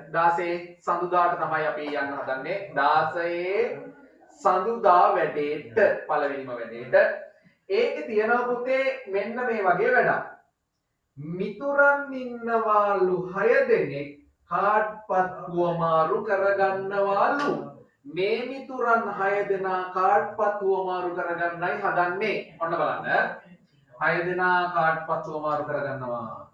16 සඳුදාට තමයි අපි යන්න හදන්නේ 16 සඳුදා වැඩේට පළවෙනිම වැඩේට ඒකේ තියෙනවා පුතේ මෙන්න මේ වගේ වැඩක් මිතුරන් ඉන්නවාලු 6 දෙනෙක් කාඩ්පත්තුව මාරු කරගන්නවාලු මේ මිතුරන් 6 දෙනා කාඩ්පත්තුව මාරු කරගන්නයි හදන්නේ ඔන්න බලන්න 6 දෙනා කාඩ්පත්තුව මාරු කරගන්නවා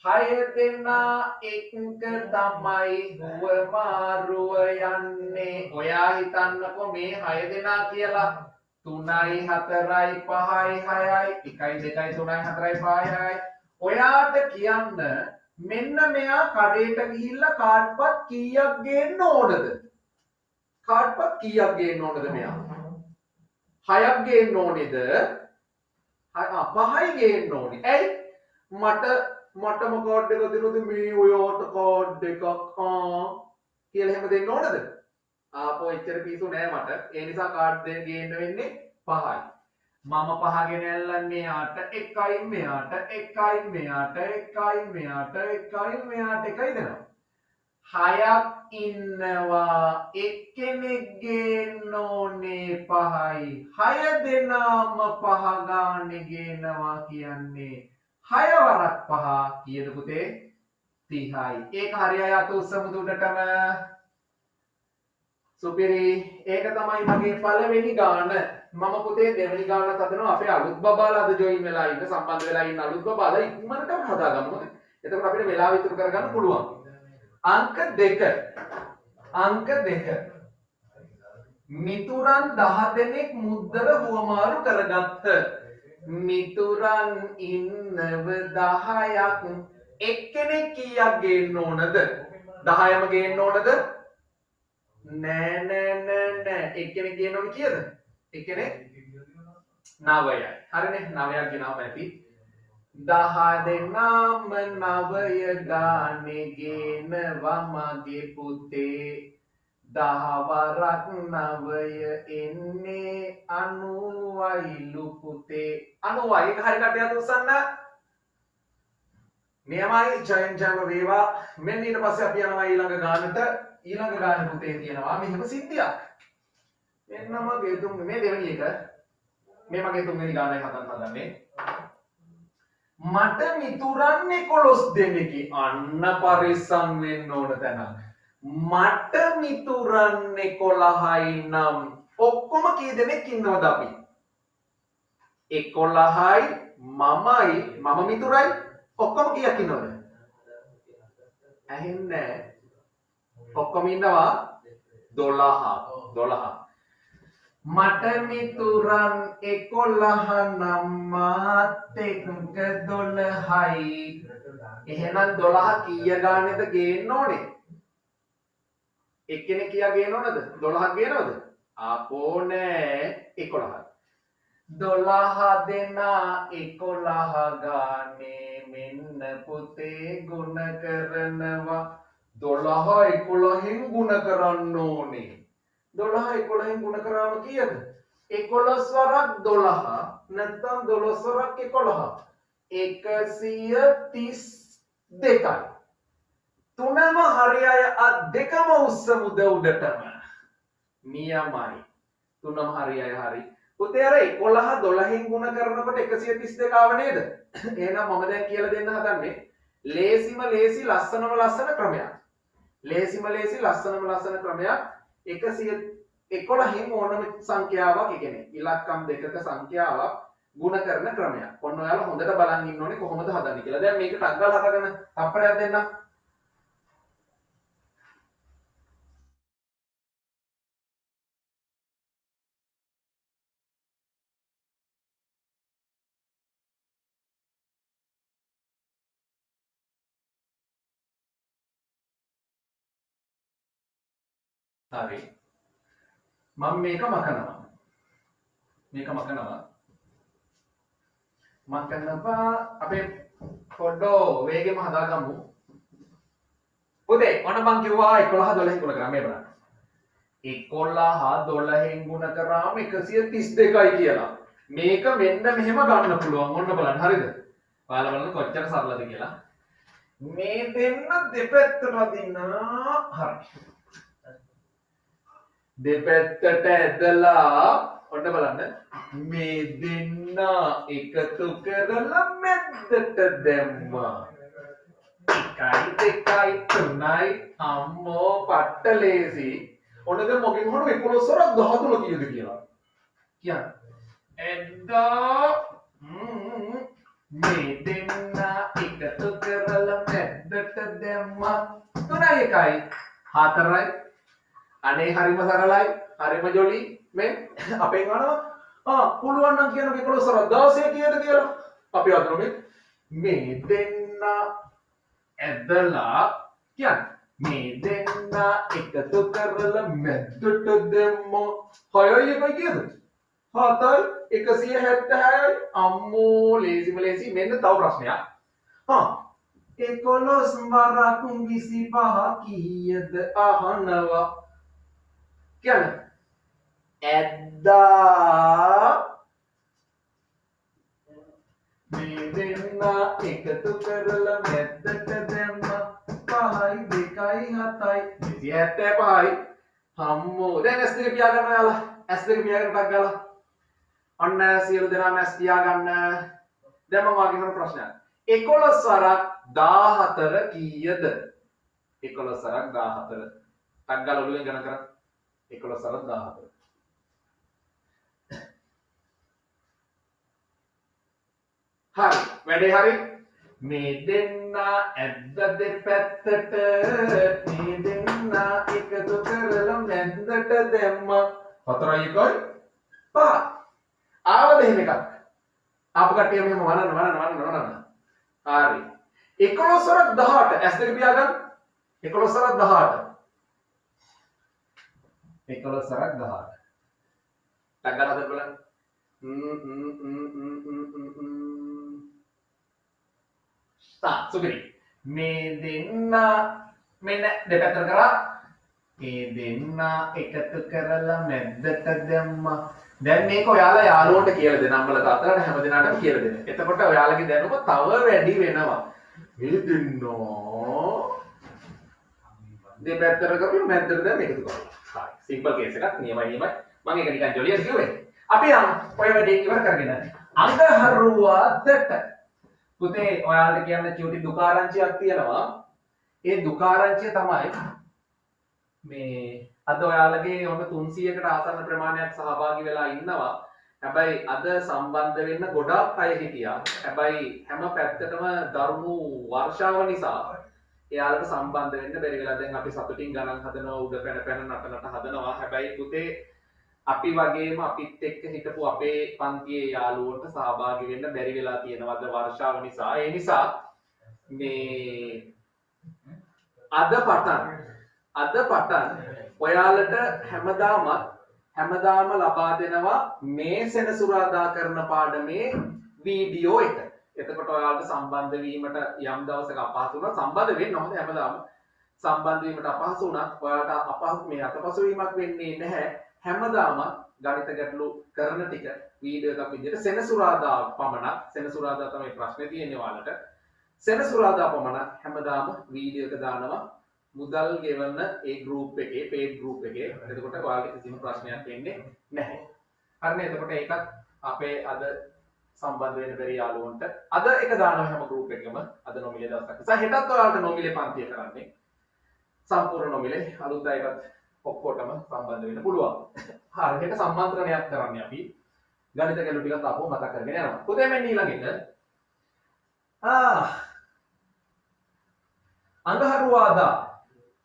6 දෙනා එක තමයි හුවමාරුව යන්නේ ඔයා හිතන්නකෝ මේ 6 දෙනා කියලා 3යි 4යි 5යි 6යි 1යි 2යි 3යි 4යි 5යි ඔයාට කියන්න මෙන්න මෙයා කඩේට ගිහිල්ලා කාඩ්පත් කීයක් ගේන්න ඕනද කාඩ්පත් කීයක් ගේන්න ඕනද මෙයා 6ක් ගේන්න ඕනේද 5යි ගේන්න ඕනේ ඇයි මටම කෝඩ් එක දෙනුද මේ ඔයාට කෝඩ් එකක් කියලා එහෙම දෙන්න ඕනද ආපෝ එච්චර පිසු නෑ මට ඒ නිසා කාඩ් දෙන්න ගේන්න වෙන්නේ 5යි මම 5 ගෙන ඇල්ලන්නේ යාට 1යි මෙයාට 1යි මෙයාට 1යි මෙයාට 1යි මෙයාට 1යි දෙනවා 6ක් ඉන්නවා එක්කෙනෙක් ගේන්න ඕනේ 5යි 6 දෙනාම 5 ගානේ ගේනවා කියන්නේ 6 වරක් 5 කීයද පුතේ 30යි ඒක හරියයි අත උස්සමු දුන්නටම සුපිරි ඒක තමයි මගේ පළවෙනි ගාන මම පුතේ දෙවෙනි ගානත් හදනවා අපේ අලුත් බබාලා අද ජොයින් වෙලා ඉන්න සම්බන්ධ වෙලා ඉන්න අලුත් බබාලා ඉක්මනටම හදාගමු එතකොට අපිට වෙලාව ඉතුරු කරගන්න පුළුවන් අංක 2 මිතුරන් 10 දෙනෙක් මුද්දර හුවමාරු කරගත්ත මිතුරන් ඉන්නව 10ක් එක්කෙනෙක් කීයක් ගේන්න ඕනද 10ම ගේන්න ඕනද නෑ එක්කෙනෙක් ගේන්න ඕනේ කීයද එක්කෙනෙක් 9යි හරිනේ 9ක් ගෙනාවම ඇති 10 දෙනාම 9 ගානේ ගේනවා මගේ පුතේ 10 වරක් 9 එන්නේ 90යිලු පුතේ 90යි ඒක හරියට අටයක් උස්සන්න නියමයි ජයන් වේවා මෙන්න ඊට පස්සේ අපි යනවා ඊළඟ ගානට ඊළඟ ගාන පුතේ තියෙනවා මෙහෙම සිද්ධියක් මෙන්න මගේ තුන්වෙනි මේ දෙවෙනි එක මේ මගේ තුන්වෙනි ගානයි හදන්නේ මට මිතුරන් 11 දෙනෙකි අන්න පරිස්සම් වෙන්න ඕන තැන මට මිතුරන් 11යි නම් ඔක්කොම කී දෙනෙක් ඉන්නවද අපි 11යි මම මිතුරයි ඔක්කොම කීයක් ඉන්නවද ඇහෙන්නේ ඔක්කොම ඉන්නවා 12 මට මිතුරන් 11 නම් මාත් එක්ක 12යි එහෙනම් 12 කීය ගානේද ගේන්න ඕනේ එක්කෙනෙක් කීයක් ගේන්න ඕනද 12ක් ගේනවද ආපෝ නෑ 11 12 දෙනා 11 ගානේ මෙන්න පුතේ ගුණ කරනවා 12 11න් ගුණ කරන්න ඕනේ 12 11න් ගුණ කරාම කීයද 11 වරක් 12 නැත්නම් 12 වරක් 11 132යි තුනම හරියයි අත් දෙකම උස්සමු උඩටම නියමයි තුනම හරියයි හරි පුතේ අර 11 12න් ගුණ කරනකොට 132 ආව නේද එහෙනම් මම දැන් කියලා දෙන්න හදන්නේ ලේසිම ලේසි ලස්සන ක්‍රමයක් ලේසිම ලේසි ලස්සන ක්‍රමයක් 111න් ඕනම සංඛ්‍යාවක් කියන්නේ ඉලක්කම් දෙකක සංඛ්‍යාවක් ගුණ කරන ක්‍රමයක්. ඔන්න ඔයාලා හොඳට බලන් ඉන්න ඕනේ කොහොමද හදන්නේ කියලා. දැන් මේක ටක් ගාලා හදගෙන තප්පරයක් දෙන්නම්. හරි. මම මේක මකනවා අපේ පොඩ්ඩෝ වේගෙම හදාගමු පුතේ ඔන්න මං කිව්වා 11 12න් ගුණ කරා මේ බලන්න 11 12න් ගුණ කරාම 132යි කියලා මේක මෙන්න මෙහෙම ගන්න පුළුවන් ඔන්න බලන්න හරිද ඔයාලා බලන්න කොච්චර සරලද කියලා මේ දෙන්න දෙපැත්තට අදිනවා. හරි. දෙපැත්තට ඇදලා ඔන්න බලන්න. මේ දෙන්න එකතු කරලා මැද්දට දැම්මා. එකයි දෙකයි තුනයි අම්මෝ පට්ට ලේසි. ඔන්න දැන් මොකෙන් හොර 11 වරක් 13 කීයද කියලා. කියන්න. එද්දා මේ දෙන්න එකතු කරලා මැද්දට දැම්මා. 3යි 1යි 4යි. අනේ හරිම සරලයි. හරිම ජොලි. මේ අපෙන් අහනවා පුළුවන් නම් කියන 11 වරක් 16 කීයද කියලා. අපි අතන මේ දෙන්න ඇදලා කියන්න. මේ දෙන්න එකතු කරලා මැද්දට දැම්මා. 6යි 1යි කියද? 7යි 176යි. අම්මෝ ලේසිම ලේසි. මෙන්න තව ප්‍රශ්නයක්. 11 වරක් 25 කීයද අහනවා. කියන්න. ඇද්දා මේ දෙන්න එකතු කරලා මැද්දට දැම්මා. 5යි 2යි 7යි 275යි. අම්මෝ දැන් S2 පියා ගන්න යාලා. S2 පියාගෙන ටක් ගාලා. අන්න සියලු දෙනාම S පියා ගන්න. දැන් මම වාගේ කරන ප්‍රශ්නයක්. 11 වරක් 14 කීයද? 11 වරක් 14. ටක් ගාලා ඔළුවෙන් ගණන් කරන්න. 11 වරක් 14. හරි වැඩේ හරි. මේ දෙන්න ඇද්ද දෙපැත්තට මේ දෙන්න එකතු කරලා මැද්දට දැම්මා. 4යි 1යි 5. ආවද එහෙම එකක්? ආපු කට්ටිය මෙහෙම වනන්න. හරි. 11 වරක් 18 S2 පියා ගන්න. 11 වරක් 18. 11 වරක් 18. ටක් ගාලා හදන්න බලන්න. සුපිරි. මේ දෙන්න මෙන්න දෙපැත්තට කරා. මේ දෙන්න එකතු කරලා මැද්දට දැම්මා. දැන් මේක ඔයාලා යාළුවන්ට කියලා දෙන්න. අම්මලා තාත්තලාට හැම දිනාටම කියලා දෙන්න. එතකොට ඔයාලගේ දැනුම තව වැඩි වෙනවා. මේ දෙන්න දෙපැත්තට කරලා මැද්දට දැම්ම එකතු කරලා. හරි. සිම්පල් කේස් එකක්. නියමයි. මම ඒක නිකන් ජොලියස් කිව්වේ. අපි යමු. ඔය වැඩේ ඉවර කරගෙන. අඟහරුවාදට පුතේ ඔයාලට කියන්න චූටි දුකාරංචියක් තියෙනවා. ඒ දුකාරංචිය තමයි මේ අද ඔයාලගේ ඔන්න 300කට ආසන්න ප්‍රමාණයක් සහභාගී වෙලා ඉන්නවා. හැබැයි අද සම්බන්ධ වෙන්න ගොඩාක් අය හිටියා. හැබැයි හැම පැත්තටම දරුණු වර්ෂාව නිසා එයාලට සම්බන්ධ වෙන්න බැරි වෙලා දැන් අපි සතුටින් ගණන් හදනවා උඩ පැන නටනට හදනවා. හැබැයි පුතේ අපි වගේම අපිත් එක්ක හිටපු අපේ පන්තියේ යාළුවන්ට සහභාගී වෙන්න බැරි වෙලා තියෙනවා අද වර්ෂාව නිසා. ඒ නිසා මේ අද පටන් ඔයාලට හැමදාම ලබා දෙනවා මේ සෙනසුරාදා කරන පාඩමේ වීඩියෝ එක. එතකොට ඔයාලට සම්බන්ධ වීමට යම් දවසක අපහසු වුණා සම්බන්ධ වෙන්න ඕනේ. හැමදාම සම්බන්ධ වීමට අපහසු වුණා ඔයාලට අතපසු වීමක් වෙන්නේ නැහැ. හැමදාම ගණිත ගැටලු කරන ටික වීඩියෝ එකක් විදිහට සෙනසුරාදා පමණක් සෙනසුරාදා තමයි ප්‍රශ්නේ තියෙන්නේ ඔයාලට. සෙනසුරාදා පමණක් හැමදාම වීඩියෝ එක දානවා මුදල් ගෙවන ඒ ගෲප් එකේ පේඩ් ගෲප් එකේ. එතකොට ඔයාලට කිසිම ප්‍රශ්නයක් එන්නේ නැහැ. හරිනේ. එතකොට ඒකත් අපේ අද සම්බන්ධ වෙන්න බැරි යාළුවන්ට අද එක දානවා හැම ගෲප් එකකම. අද නොමිලේ දවසක්. හෙටත් ඔයාලට නොමිලේ පන්තිය කරන්නේ. සම්පූර්ණ නොමිලේ අලුත් අයටත් ඔක්කොටම සම්බන්ධ වෙන්න පුළුවන්. හරියට සම්මන්ත්‍රණයක් කරන්නේ අපි. ගණිත ගැටලු ටිකක් අපෝ මතක් කරගෙන යනවා. පුතේ මෙන්න ඊළඟට අඟහරුවාදා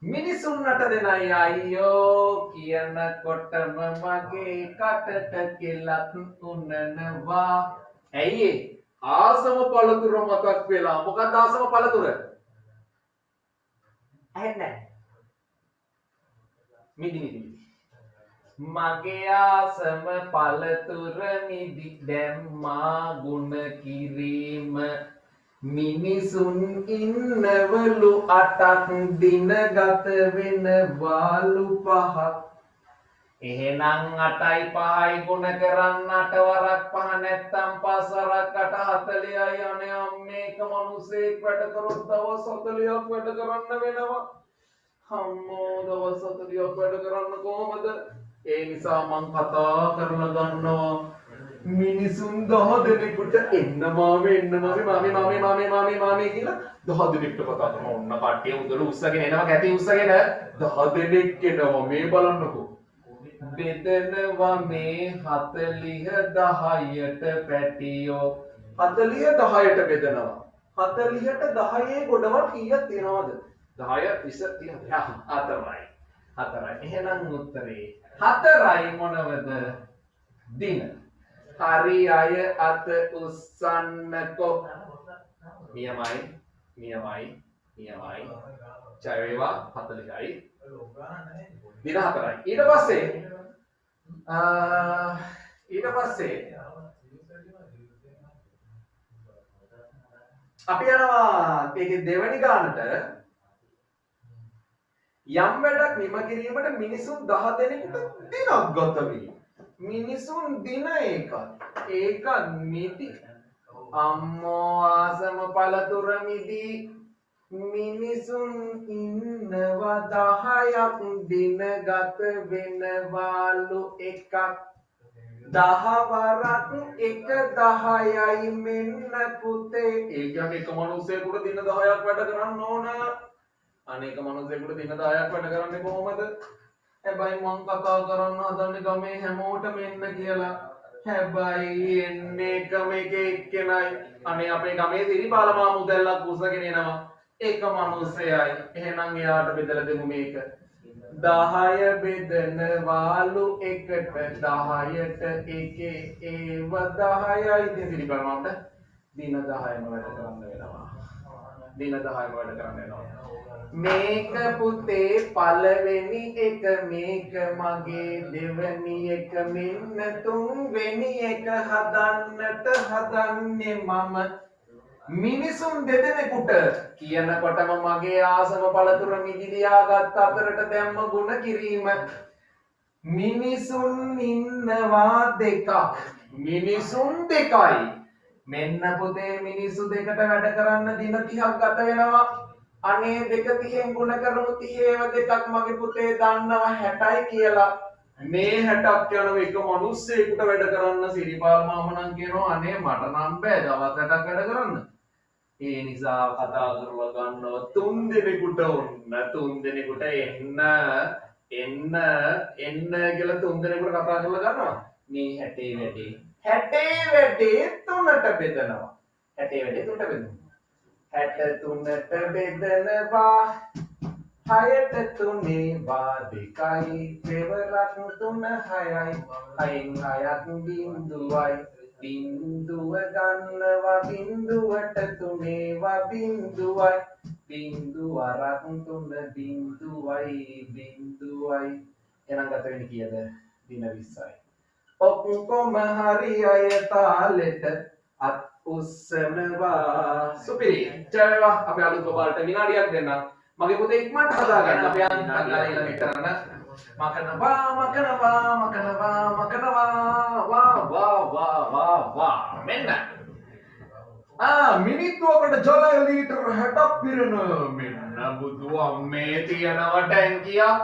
මිනිසුන්ට දෙනයි අයියෝ කියනකොටම මගේ කටට කෙලත් උන්නනවා. ඇයි ඒ? ආසම පළතුර මතක් වෙලා. මොකක්ද ආසම පළතුර? ඇහෙන්නේ මිදි. මගේ ආසම පළතුර මිදි දැම්මා ගුණ කිරීම. මිනිසුන් ඉන්නවලු 8ක් දින ගත වෙන වාලු 5ක්. එහෙනම් 8යි 5යි ගුණ කරන්න 8 වරක් 5 නැත්තම් 5 වරක් 8 40යි අනේ මේක මිනිස්සෙක් වැඩ කරොත් දවස් 40ක් වැඩ කරන්න වෙනවා. අම්මෝ දවස් 40ක් වැඩ කරන්න කොහමද? ඒ නිසා මං කතා කරලා ගන්නවා මිනිසුන් 10 දෙනෙකුට එන්න මාමේ කියලා 10 දෙනෙක්ට කතා කරනවා. ඔන්න කට්ටිය උදළු උස්සගෙන එනවා කැටි උස්සගෙන 10 දෙනෙක් එනවා මේ බලන්නකෝ. බෙදනවා මේ 40 10ට පැටියෝ 40 10ට බෙදනවා 40ට 10 ගොඩවල් කීයක් තියනවද 10 20 30 4යි එහෙනම් උත්තරේ 4යි මොනවද දින හරි අය අත උස්සන්නකෝ නියමයි ජය වේවා 40යි දින 4යි ඊට පස්සේ අපි යනවා ඒකේ දෙවෙනි ගානට යම් වැඩක් නිම කිරීමට මිනිසුන් 10 දෙනෙකුට දිනක් ගත වේ. මිනිසුන් දින ඒකත් මිදි අම්මෝ ආසම පළතුර මිදි මිනිසුන් ඉන්නවා 10ක් දින ගත වෙනවාලු එකක් 10 වරක් 10යි මෙන්න පුතේ ඒ කියන්නේ එක මිනිහෙකුට දින 10ක් වැඩ කරන්න ඕන අනේක මිනිහෙකුට දින 10ක් වැඩ කරන්නේ කොහොමද හැබැයි මං කතා කරන්න හදන්නේ ගමේ හැමෝටම එන්න කියලා හැබැයි එන්නේ එකම එක්කෙනයි අනේ අපේ ගමේ සිරිපාල මාමු දැල්ලක් උස්සගෙන එනවා එක මිනිහයයි එහෙනම් එයාට බෙදලා දෙමු මේක 10 බෙදනවාලු එකට 10ට එකේ ඒව 10යි ඉතින් සිරිපාල මාමුට දින 10ම වැඩ කරන්න වෙනවා මේක පුතේ පළවෙනි එක මේක මගේ දෙවෙනි එක මෙන්න තුන්වෙනි එක හදන්නට හදන්නේ මම මිනිසුන් දෙදෙනෙකුට කියනකොටම මගේ ආසම පළතුර මිදිලියා ගත්ත අතරට දැම්ම ගුණ කිරීම මිනිසුන් ඉන්නවා දෙකක් මිනිසුන් දෙකයි මෙන්න පුතේ මිනිස්සු දෙකට වැඩ කරන්න දින 30ක් ගත වෙනවා අනේ දෙක 30න් ගුණ කරමු 30ව දෙකක් මගේ පුතේ දන්නවා 60යි කියලා මේ 60ක් යන එක මිනිස්සෙකුට වැඩ කරන්න සිරිපාල මාමා නම් කියනවා අනේ මට නම් බෑ දවස් 8ක් වැඩ කරන්න ඒ නිසා කතා කරලා ගන්නවා තුන් දෙනෙකුට එන්න කියලා තුන් දෙනෙකුට කතා කරලා ගන්නවා මේ 60 වැඩේ 3ට බෙදනවා 63ට බෙදනවා 6ට 3 දෙවරක් 3 6යි 6න් 6ක් බිඳුවයි බිඳුව ගන්නවා බිඳුවට 3 බිඳුවයි බිඳුවරක් 3 බිඳුවයි එහෙනම් ගත වෙන්නේ කීයද දින 20යි ඔක්කොම හරි අය තාලෙට අත් උස්සනවා සුපිරි ජයවා අපි අලුත් ඔබට විනාඩියක් දෙන්න මගේ පුතේ ඉක්මනට හදා ගන්න අපි යන්න ඊළඟ කරන මකනවා වා මෙන්න මිනිත්තුවකට ජලය ලීටර් 60ක් පිරෙන මෙන්න බුදු අම්මේ තියනවා ටැංකියක්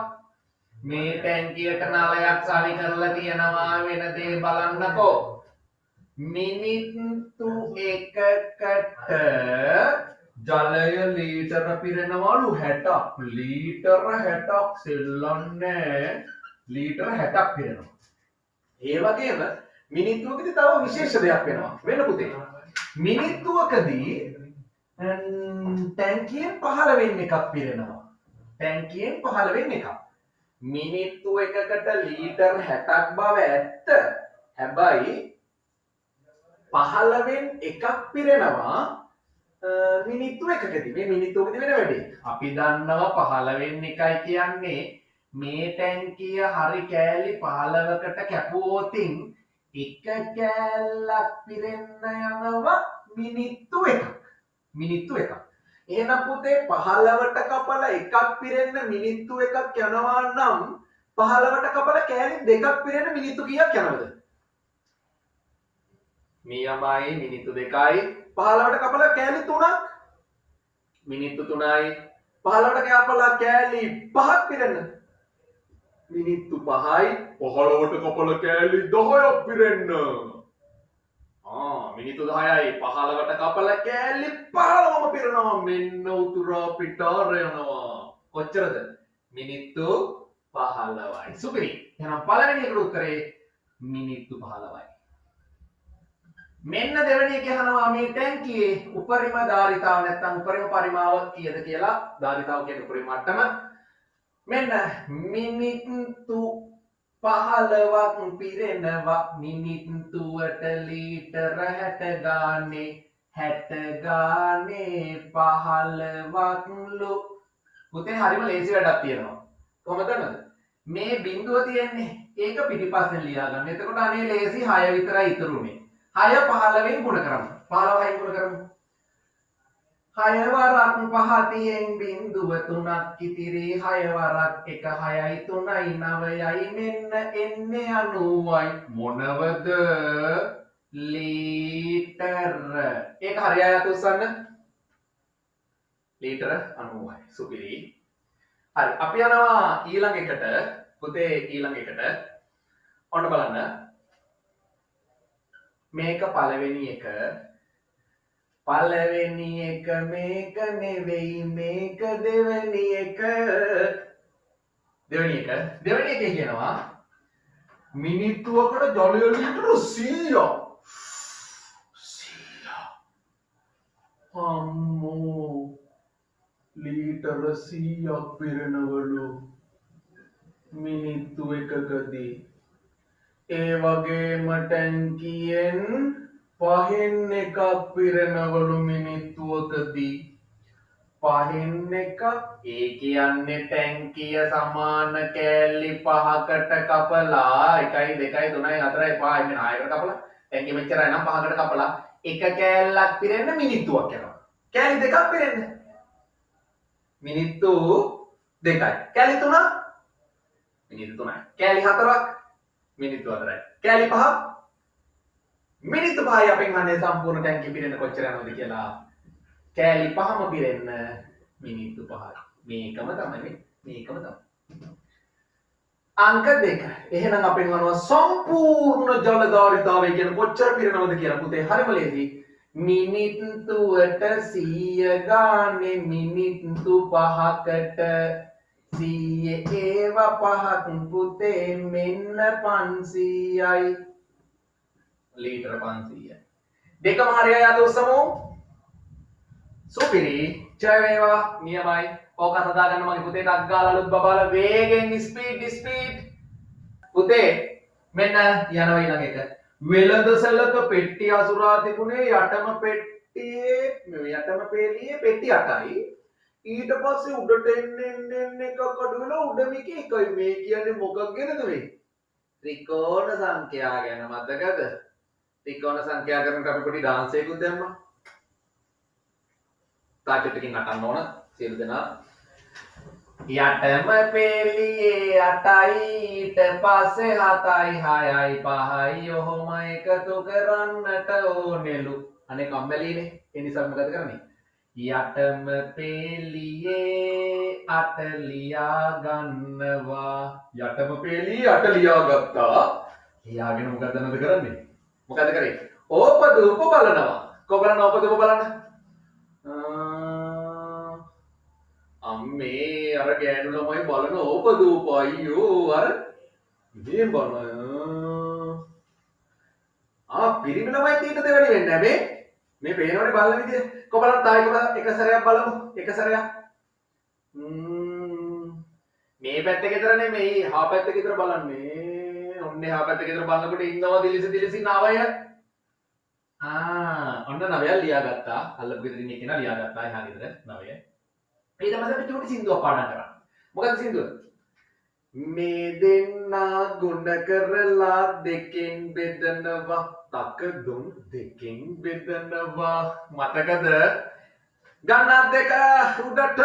මේ ටැංකියට නලයක් සවි කරලා තියනවා වෙන දේ බලන්නකෝ මිනිත්තු එකකට ජලය ලීටර පිරෙනවලු 60ක් ලීටර 60ක් සෙල්ලන්නේ ලීටර 60ක් පිරෙනවා ඒ වගේම මිනිත්තුවකදී තව විශේෂ දෙයක් වෙනවා වෙන පුතේ මිනිත්තුවකදී ටැංකියෙන් 15 එකක් පිරෙනවා ටැංකියෙන් 15 එකක් මිනිත්තු එකකට ලීටර් 60ක් බව ඇත්ත හැබැයි 15න් එකක් පිරෙනවා මිනිත්තු එකකදී මේ මිනිත්තුවකදී වෙන වැඩේ අපි දන්නවා 15න් එකයි කියන්නේ මේ ටැංකිය හරි කෑලි 15කට කැපුවොතින් එක කෑල්ලක් පිරෙන්න යනවා මිනිත්තු එකක් එහෙනම් පුතේ 15ට කපලා එකක් පිරෙන්න මිනිත්තු එකක් යනවා නම් 15ට කපලා කෑලි දෙකක් පිරෙන්න මිනිත්තු කීයක් යනවද? නියමයි මිනිත්තු 2යි. 15ට කපලා කෑලි 3ක් මිනිත්තු 3යි. 15ට කපලා කෑලි 5ක් පිරෙන්න මිනිත්තු 5යි. 15ට කපලා කෑලි 10ක් පිරෙන්න මිනිත්තු 10යි. 15ට කපලා කෑලි 15ම පිරෙනවා. මෙන්න උතුරා පිටාර යනවා. කොච්චරද? මිනිත්තු 15යි. සුපිරි. එහෙනම් පළවෙනි එකට උත්තරේ මිනිත්තු 15යි. මෙන්න දෙවෙනි එක අහනවා මේ ටැංකියේ උපරිම ධාරිතාව නැත්නම් උපරිම පරිමාව කීයද කියලා. ධාරිතාව කියන්නේ උපරිම මට්ටම. මෙන්න මිනිත්තු 15ක් පිරෙනවා මිනිත්තුවට ලීටර 60 ගානේ 60 ගානේ 15ක්ලු. පුතේ හරිම ලේසි වැඩක් තියෙනවා. කොහොමද දන්නවද? මේ බිඳුව තියෙන්නේ ඒක පිටිපස්සෙන් ලියා ගන්න. එතකොට අනේ ලේසි 6 විතරයි ඉතුරුනේ. 6 15ෙන් ගුණ කරමු. 15යි ගුණ කරමු. 6 වරක් 5 තියෙන් බිඳුව 3ක් ඉතිරි 6 වරක් 1 6යි 3යි 9යි මෙන්න එන්නේ 90යි. මොනවද? ලීටර. ඒක හරි අයත් උස්සන්න. ලීටර 90යි. සුපිරි. හරි අපි යනවා ඊළඟ එකට. පුතේ ඊළඟ එකට. ඔන්න බලන්න. මේක පළවෙනි එක. පළවෙනි එක මේක නෙවෙයි මේක දෙවෙනි එක. දෙවෙනි එක කියනවා මිනිත්තුවකට ජලය ලීටර 100. 100. අම්මෝ ලීටර 100ක් පිරෙනවලු මිනිත්තු එකකදී. ඒ වගේම ටැංකියෙන් 5න් එකක් පිරෙනවලු මිනිත්තුවකදී. 5න් එකක්. ඒ කියන්නේ ටැංකිය සමාන කෑලි 5කට කපලා 1යි 2යි 3යි 4යි 5යි මෙන්න 6කට කපලා ටැංකිය මෙච්චරයි නම් 5කට කපලා එක කෑල්ලක් පිරෙන්න මිනිත්තුවක් යනවා. කෑලි දෙකක් පිරෙන්න මිනිත්තු 2යි. කෑලි 3ක් මිනිත්තු 3යි. කෑලි 4ක් මිනිත්තු 4යි. කෑලි 5ක් මිනිත්තු 5යි. අපෙන් අහන්නේ සම්පූර්ණ ටැංකිය පිරෙන්න කොච්චර යනවද කියලා. කෑලි 5ම පිරෙන්න මිනිත්තු 5යි. මේකම තමයි. අංක 2. එහෙනම් අපෙන් අහනවා සම්පූර්ණ ජල ධාරිතාවය කියන කොච්චර පිරෙනවද කියලා. පුතේ හරිම ලේසි. මිනිත්තුවට 100 ගානේ මිනිත්තු 5කට 100 ඒවා 5ක් පුතේ මෙන්න 500යි. ලීටර 500යි. දෙකම හරි අයද උස්සමු. සුපිරි. ජය වේවා. නියමයි. ඕක හදා ගන්න මගේ පුතේ ටක් ගාලා අලුත් බබාලා වේගෙන් ස්පීඩ්. පුතේ මෙන්න යනවා ඊළඟ එක. වෙළඳසැලක පෙට්ටි අසුරා තිබුණේ යටම පෙළියේ පෙට්ටි 8යි. ඊට පස්සේ උඩට එන්න එකක් අඩු වෙලා උඩ මේක 1යි. මේ කියන්නේ මොකක් ගැනද මේ? ත්‍රිකෝණ සංඛ්‍යා ගැන. මතකද? ත්‍රිකෝණ සංඛ්‍යා කරනකොට අපි පොඩි ඩාන්ස් එකකුත් දැම්මා. තාචුට්ටකින් නටන්න ඕන සියලු දෙනා. යටම පෙළියේ 8යි ඊට පස්සේ 7යි 6යි 5යි ඔහොම එකතු කරන්නට ඕනෙලු. අනේ කම්මැලිනේ. ඒ නිසා මොකද කරන්නේ? යටම පෙළියේ 8 ලියා ගන්නවා. යටම පෙළියේ 8 ලියා ගත්තා. ලියාගෙන මොකද කරන්නේ? මොකද කරේ? ඕපදූප බලනවා. කොබලන ඕපදූප බලන්න. අම්මේ අර ගෑනු ළමයි බලන ඕපදූප අයියෝ අර ඉතින් බලන පිරිමි ළමයි ඊට දෙවෙනි වෙන්නේ නැහැ මේ පේනවනේ බලන විදිය. කොබලන් තායි කොබල එක සැරයක් බලමු. එක සැරයක්. මේ පැත්තේ ගෙදර නෙමෙයි හා පැත්තේ ගෙදර බලන්නේ. ඔන්නේ හා පැත්තේ ගෙදර බලනකොට ඉන්නවා දිලිසි නවය. ඔන්න නවය ලියාගත්තා. අල්ලපු ගෙදර ඉන්න කෙනා ලියාගත්තා එහා ගෙදර නවය. ඊට පස්සේ අපි චුටි සින්දුවක් පාඩම් කරා. මොකද සින්දුව? මේ දෙන්නා ගුණ කරලා දෙකෙන් බෙදනවා. තකදුම් දෙකෙන් බෙදනවා. මතකද? ගන්නත් දෙක උඩට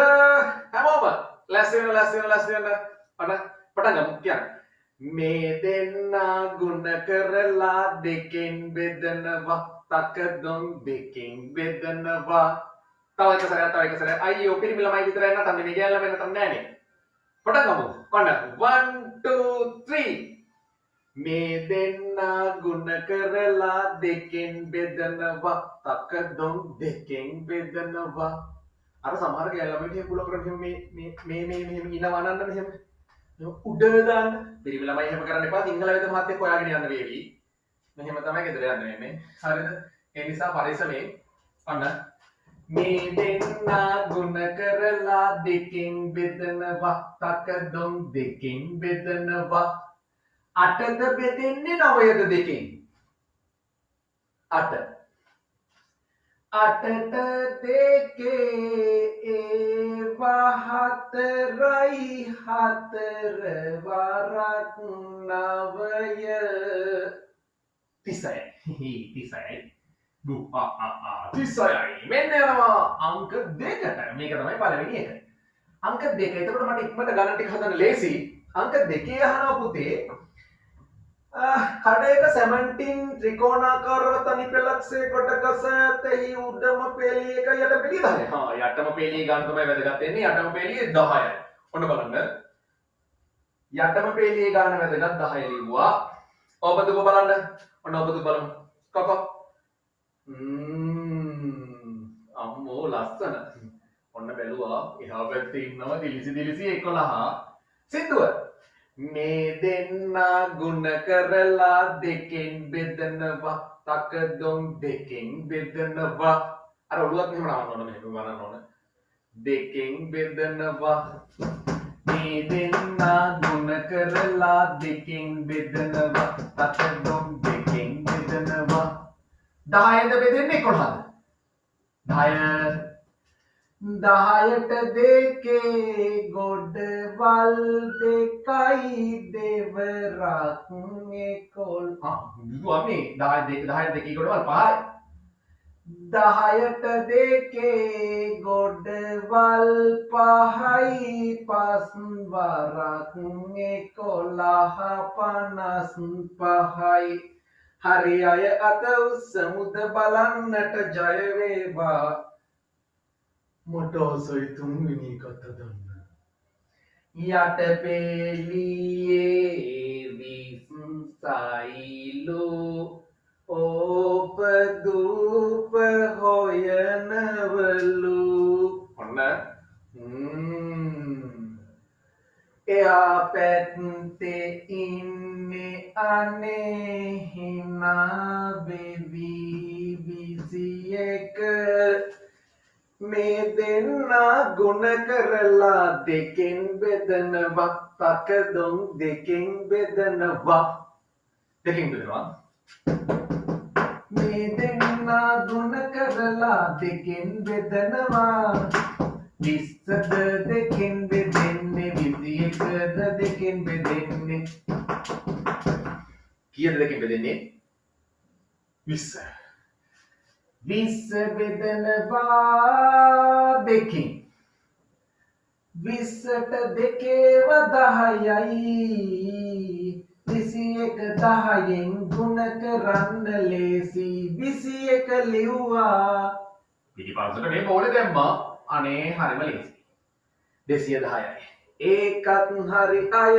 හැමෝම ලැස්ති වෙන. අන්න පටන් ගමු කියන්න. මේ දෙන්නා ගුණ කරලා දෙකෙන් බෙදනවා තකදුම් දෙකෙන් බෙදනවා. තව එක සැරයක් අයියෝ පිරිමි ළමයි විතරයි නටන්නේ මේ ගෑල්ලා වෙන තම නෑනේ. පටන් ගමු. ඔන්න 1 2 3 මේ දෙන්නා ගුණ කරලා දෙකෙන් බෙදනවා තකදුම් දෙකෙන් බෙදනවා. අර සමහර ගෑල්ලා ළමයි ටික කුල කරගෙන මේ මෙහෙම ඉන වනන්න මෙහෙම උඩ දාන්න. පිරිමි ළමයි එහෙම කරන්න එපා. සිංහල වෙද මහත්තයෙක් හොයාගෙන යන්න වේවි. මෙහෙම තමයි ගෙදර යන්න වෙන්නේ. හරිද? ඒ නිසා පරිස්සමෙන් අන්න මේ දෙන්නා ගුණ කරලා දෙකෙන් බෙදනවා තකදුම් දෙකෙන් බෙදනවා. අටද බෙදෙන්නේ නවයද දෙකෙන්? අට. අටට දෙකේ ඒවා හතරයි හතර වරක් නවය 36යි 36යි 36යි මෙන්න යනවා අංක දෙකට. මේක තමයි පළවෙනි එක. අංක දෙක. එතකොට මට ඉක්මනට ගණන් ටික හදන්න ලේසි. අංක දෙකේ අහනවා පුතේ කඩයක සැමන්ටින් ත්‍රිකෝණාකාරව තනි පෙළක් සේ කොටකස ඇතෙහි උඩම පෙළිය එක යට පෙළිය 10යි. යටම පෙළිය ගන්න තමයි වැදගත් වෙන්නේ. යටම පෙළිය 10යි. ඔන්න බලන්න. යටම පෙළිය ගන්න වැදගත් 10 ලිව්වා. ඔබ දුක බලන්න. ඔන්න ඔබ දුක බලමු. කකා. අම්මෝ ලස්සන. ඔන්න බැලුවා. එහා පැත්තේ ඉන්නවා දිලිසි 11. සින්දුව මේ දෙන්නා ගුණ කරලා දෙකෙන් බෙදනවා තකදුම් දෙකෙන් බෙදනවා. අර ඔළුවක් මෙහෙම නාවන්න ඕන මෙහෙම බලන්න ඕන. දෙකෙන් බෙදනවා. මේ දෙන්නා ගුණ කරලා දෙකෙන් බෙදනවා තකදුම් දෙකෙන් බෙදනවා. 10ද බෙදෙන්නේ 11ද? 10ට දෙකේ ගොඩවල් දෙකයි දෙවරක් 11. දුවන්නේ 10 දෙකේ ගොඩවල් 5යි. 10ට දෙකේ ගොඩවල් 5යි පස් වරක් 11 55යි. හරි අය අත උස්සමුද බලන්නට ජය වේවා. මොටෝසොයි තුන්වෙනි කත දන්න. යට පෙළියේ විස්සයිලු ඕප දූප හොයනවලු. ඔන්න එයා පැත්තේ ඉන්නේ අනේ හිනා බෙවි 21. මේ දෙන්නා ගුණ කරලා දෙකෙන් බෙදනවා තකදුම් දෙකෙන් බෙදනවා. දෙකෙන් බෙදනවා. මේ දෙන්නා ගුණ කරලා දෙකෙන් බෙදනවා. 20ද දෙකෙන් බෙදෙන්නේ 21ද දෙකෙන් බෙදෙන්නේ. කීයද දෙකෙන් බෙදෙන්නේ? 20. 20 බෙදනවා දෙකෙන්. 20ට දෙකේව 10යි. 21 10න් ගුණ කරන්න ලේසි. 21 ලිව්වා. පිටිපස්සට මේ බෝලේ දැම්මා. අනේ හරිම ලේසි. 210යි. ඒකත් හරි අය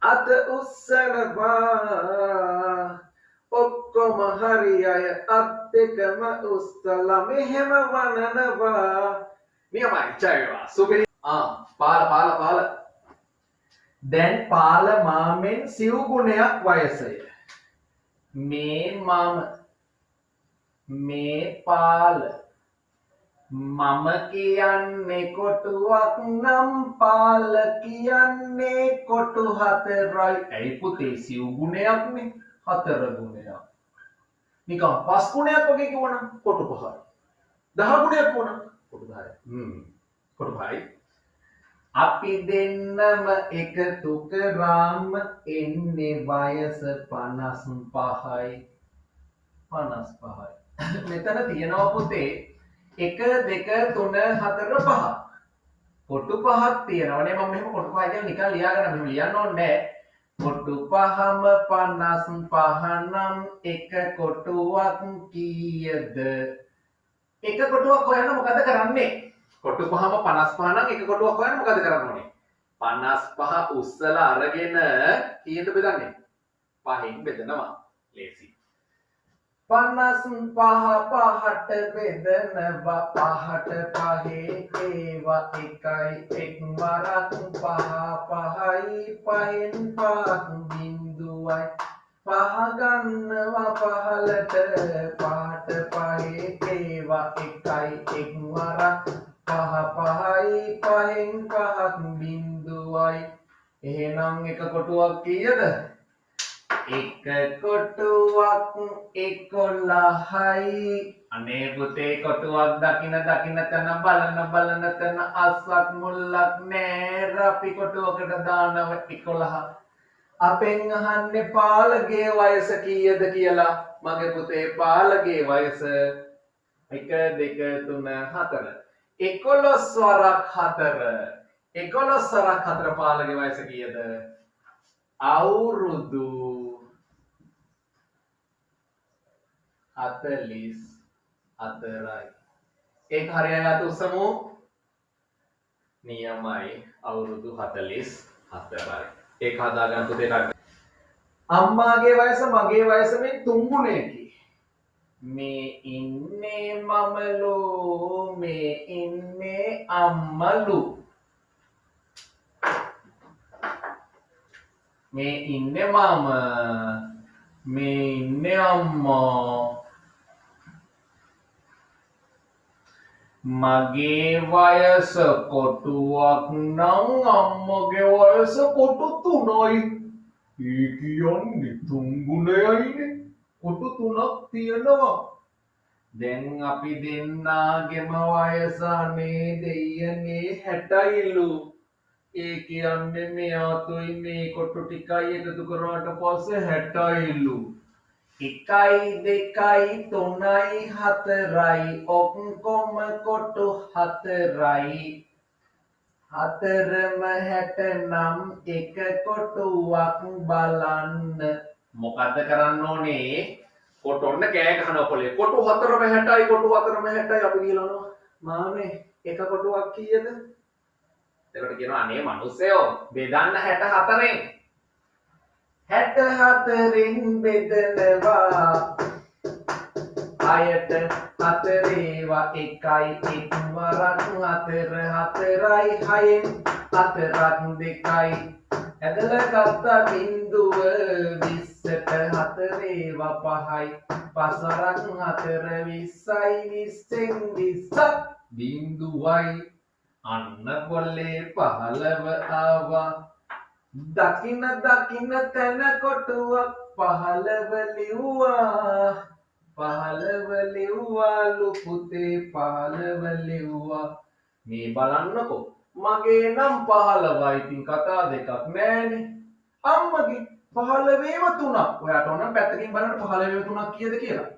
අත උස්සනවා. ඔක්කොම හරි අය අත් දෙකම උස්සලා මෙහෙම වනනවා. නියමයි ජයවා. සුපිරි. පාල. දැන් පාල මාමෙන් සිව් ගුණයක් වයසය. මේ මම මේ පාල මම කියන්නේ කොටුවක් නම් පාල කියන්නේ කොටු 4යි. ඇයි පුතේ සිව් ගුණයක්නේ 4 ගුණයක්. නිකන් 5 ගුණයක් වගේ කිව්වනම් කොටු 5යි. 10 ගුණයක් වුණා කොටු 10යි. කොටු 5යි. අපි දෙන්නම එකතු කරාම එන්නේ වයස 55යි. 55යි. මෙතන තියෙනවා පුතේ 1 2 3 4 5. කොටු පහක් තියෙනවනේ මම මෙහෙම කොටු පහ කියලා නිකන් ලියාගෙන මෙහෙම ලියන්න ඕනේ කොටු පහම 55 නම් එක කොටුවක් කීයද එක කොටුවක් හොයන්න මොකද කරන්නේ කොටු පහම 55 නම් එක කොටුවක් හොයන්න මොකද කරන්න ඕනේ 55 උස්සලා අරගෙන කීයද බෙදන්නේ පහෙන් බෙදනවා ලේසි 55 පහට බෙදනවා පහට පහේ ඒවා එකයි එක් වරක් පහ පහයි පහෙන් පහක් බිඳුවයි පහ ගන්නවා පහලට පහට පහේ ඒවා එකයි එක් වරක් පහ පහයි පහෙන් පහක් බිඳුවයි එහෙනම් එක කොටුවක් කීයද එක කොටුවක් 11යි අනේ පුතේ කොටුවක් දකින තැන බලන තැන අස්සක් මුල්ලක් නෑ අපි කොටුවකට දානව 11 අපෙන් අහන්නේ පාලගේ වයස කීයද කියලා මගේ පුතේ පාලගේ වයස 1 2 3 4 11 වරක් 4 11 වරක් 4 පාලගේ වයස කීයද අවුරුදු 44යි ඒක හරියයි අත උසමු නියමයි අවුරුදු 44යි ඒක හදාගන්න පුතේ අම්මාගේ වයස මගේ වයස මේ 3 ගුණයකි මේ ඉන්නේ මමලෝ මේ ඉන්නේ අම්මලු මේ ඉන්නේ මම මේ ඉන්නේ අම්මා මගේ වයස කොටුවක් නම් අම්මගේ වයස කොටු 3යි ඒ කියන්නේ 3 ගුණයයිනේ කොටු 3ක් තියෙනවා දැන් අපි දෙන්නාගේම වයස අනේ දෙයනේ 60යිලු ඒ කියන්නේ මෙයාතුයි මේ කොටු ටිකයි එකතු කරාට පස්සේ 60යිලු 1යි 2යි 3යි 4යි ඔක්කොම කොටු 4යි 4ම 60 නම් එක කොටුවක් බලන්න මොකද කරන්න ඕනේ කොටු ඔන්න කෑ ගහනවා පොලේ කොටු 4ම 60යි කොටු 4ම 60යි අපි කියලානවා මාමේ එක කොටුවක් කීයද එතකොට කියනවා අනේ මිනිස්සයෝ බෙදන්න 64න් 64න් බෙදනවා අයට 4 ඒවා එකයි එක් වරක් 4 4යි 6න් 4ක් 2යි ඇදලා ගත්ත බිඳුව 20ට 4 ඒවා 5යි 5 වරක් 4 20යි 20න් 20ක් බිඳුවයි අන්න පොල්ලේ 15 ආවා දකින්න තැන කොටුවක් 15 ලිව්වාලු පුතේ 15 ලිව්වා මේ බලන්නකෝ මගේ නම් 15යි ඉතින් කතා දෙකක් නෑනේ අම්මගේ 15ේම 3ක් ඔයාට ඕන පැත්තකින් බලන්න 15ේම 3ක් කීයද කියලා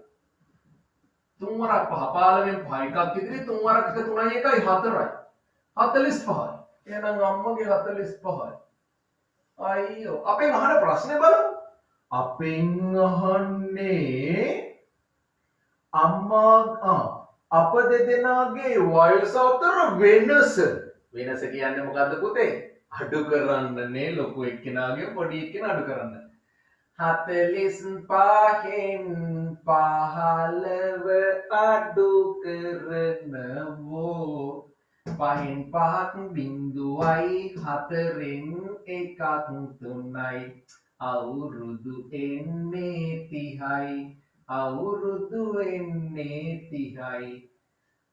3 වරක් 5 15න් 5 එකක් ඉදිරි 3 වරක් 1 3යි 1යි 4යි 45යි එහෙනම් අම්මගේ 45යි අයියෝ අපෙන් අහන ප්‍රශ්නේ බලමු අපෙන් අහන්නේ අම්මා අප දෙදෙනාගේ වයස අතර වෙනස කියන්නේ මොකද්ද පුතේ අඩු කරන්නනේ ලොකු එක්කෙනාගේ පොඩි එක්කෙනා අඩු කරන්න 45න් 15 අඩු කරනවෝ 5න් 5ක් බිඳුවයි 4න් 1ක් 3යි අවුරුදු එන්නේ 30යි අවුරුදු එන්නේ 30යි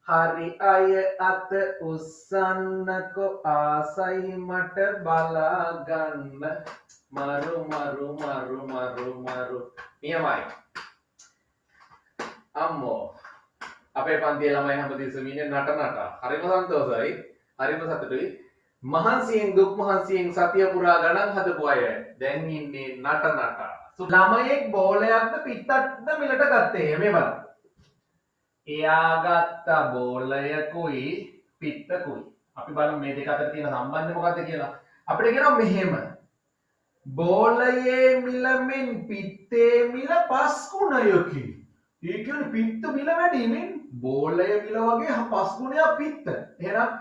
හරි අය අත උස්සන්නකෝ ආසයි මට බලා ගන්න මරු නියමයි අම්මෝ අපේ පන්තියේ ළමයි හැමදෙස්සම ඉන්නේ නටනට හරිම සන්තෝෂයි හරිම සතුටුයි මහන්සියෙන් දුක් මහන්සියෙන් සතිය පුරා ගණන් හදපු අය දැන් ඉන්නේ නටනට ළමයෙක් බෝලයක්ද පිටක්ද මිලට ගත්තේ මේ බලන්න එයා ගත්ත බෝලයකුයි පිත්තකුයි අපි බලමු මේ දෙක අතර තියෙන සම්බන්ධය මොකක්ද කියලා. අපිට කියනවා මෙහෙම. බෝලයේ මිල මෙන් පිත්තේ මිල පස් ගුණයකි. ඒ කියන්නේ පිත්ත මිල වැඩි මෙන් බෝලය මිල වගේ පස් ගුණයක් පිත්ත. එහෙනම්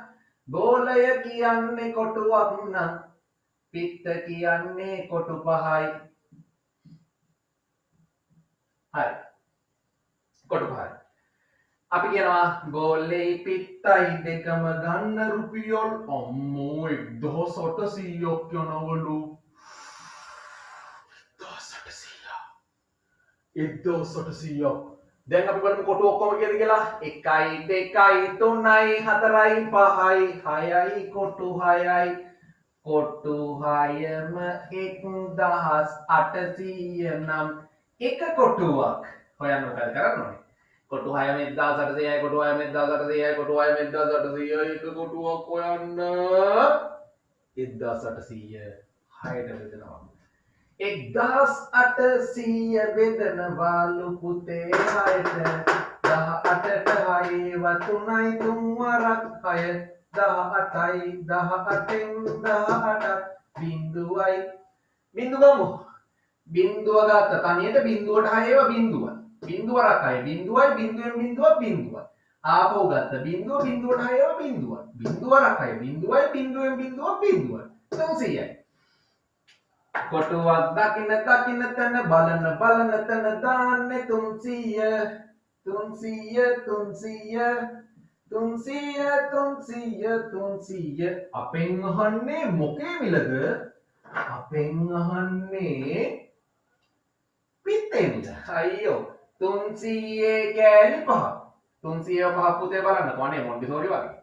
බෝලය කියන්නේ කොටුවක් නම් පිත්ත කියන්නේ කොටු පහයි. හරි. කොටු පහයි. අපි කියනවා බෝලේ පිත්තයි දෙකම ගන්න රුපියල් අම්මෝ 1800ක් යනවලු. 1800. දැන් අපි බලමු කොටු ඔක්කොම කීයද කියලා. 1 2 3 4 5යි 6යි කොටු 6යි. කොටු 6ම 1800 නම් එක කොටුවක් හොයන්න මොකද කරන්න ඕනේ? කොටු 6ම 1800යි කොටු 6ම 1800යි කොටු 6ම 1800යි එක කොටුවක් හොයන්න 1800 6ට බෙදනවා. 1800 බෙදනවාලු පුතේ 6ට 18ට 6 3යි 3 වරක් 6 18යි 18න් 18ක් බිංදුවයි බිංදු ගමු. බිංදුව ගත්ත තනියට බිංදුවට 6 ඒවා බිංදුව. බිංදුව රකයි බිංදුවයි බිංදුවෙන් බිංදුවක් බිංදුව. ආපහු ගත්ත බිංදුව බිංදුවට 6 ඒවා බිංදුව. බිංදුව රකයි බිංදුවයි බිංදුවෙන් බිංදුවක් බිංදුව. 300යි. කොටුවක් දකින්න දකින්න තැන බලන බලන තැන දාන්නේ 300 අපෙන් අහන්නේ මොකේ මිලද? අපෙන් අහන්නේ පිත්තේ මිල. අයියෝ 300 කෑලි 5. 300 5 පුතේ බලන්න කොහේ මොන්ටිසෝරි වගේ.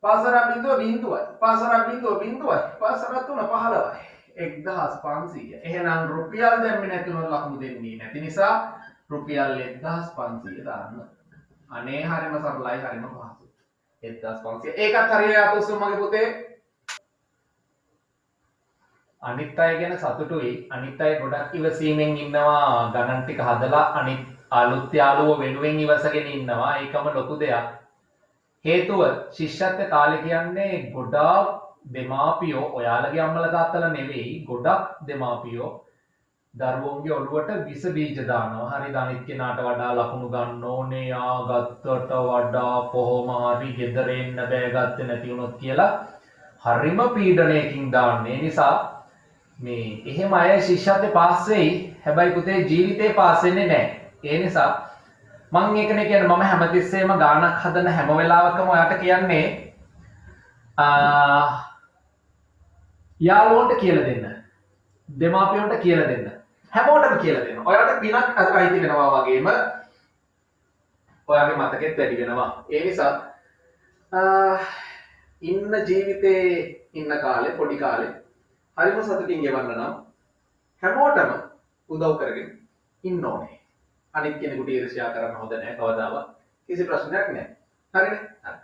පාසර බිඳුව බිඳුවයි. පාසර බිඳුව බිඳුවයි. පාසර 3 15යි. 1500. එහෙනම් රුපියල් දැම්මේ නැතුනොත් ලකුණු දෙන්නේ නැති නිසා රුපියල් 1500 දාන්න. අනේ හරිම සරලයි හරිම පහසුයි. 1500. ඒකත් හරියට අතොස්සු මගේ පුතේ. අනිත් අය ගැන සතුටුයි. අනිත් අය ගොඩක් ඉවසීමෙන් ඉන්නවා ගණන් ටික හදලා අනිත් අලුත් යාළුවෝ වෙනුවෙන් ඉවසගෙන ඉන්නවා. ඒකම ලොකු දෙයක්. හේතුව ශිෂ්‍යත්ව කාලේ කියන්නේ ගොඩාක් දෙමාපියෝ ඔයාලගේ අම්මලා තාත්තලා නෙවෙයි ගොඩක් දෙමාපියෝ දරුවෝන්ගේ ඔළුවට විස බීජ දානවා. හරිද? අනිත් කෙනාට වඩා ලකුණු ගන්න ඕනේ. යා ගත්තට වඩා කොහොම හරි ගෙදර එන්න බෑ ගත්තේ නැති වුණොත් කියලා හරිම පීඩනයකින් දාන්නේ. නිසා මේ එහෙම අය ශිෂ්‍යත්වේ පාස් වෙයි. හැබැයි පුතේ ජීවිතේ පාස් වෙන්නේ නැහැ. ඒ නිසා මම ඒකනේ කියන්නේ මම හැමතිස්සෙම ගානක් හදන හැම වෙලාවකම ඔයාට කියන්නේ යාළුවන්ට කියලා දෙන්න. දෙමාපියන්ට කියලා දෙන්න. හැමෝටම කියලා දෙන්න. ඔයාලට පිනක් අයිති වෙනවා වගේම ඔයාගේ මතකෙත් වැඩි වෙනවා. ඒ නිසා ඉන්න ජීවිතේ ඉන්න කාලේ පොඩි කාලේ හරිම සතුටින් ගෙවන්න නම් හැමෝටම උදව් කරගෙන ඉන්න ඕනේ. අනිත් කෙනෙකුට ඊර්ෂ්‍යා කරන්න හොඳ නැහැ කවදාවත්. කිසි ප්‍රශ්නයක් නැහැ. හරිනේ? හරි.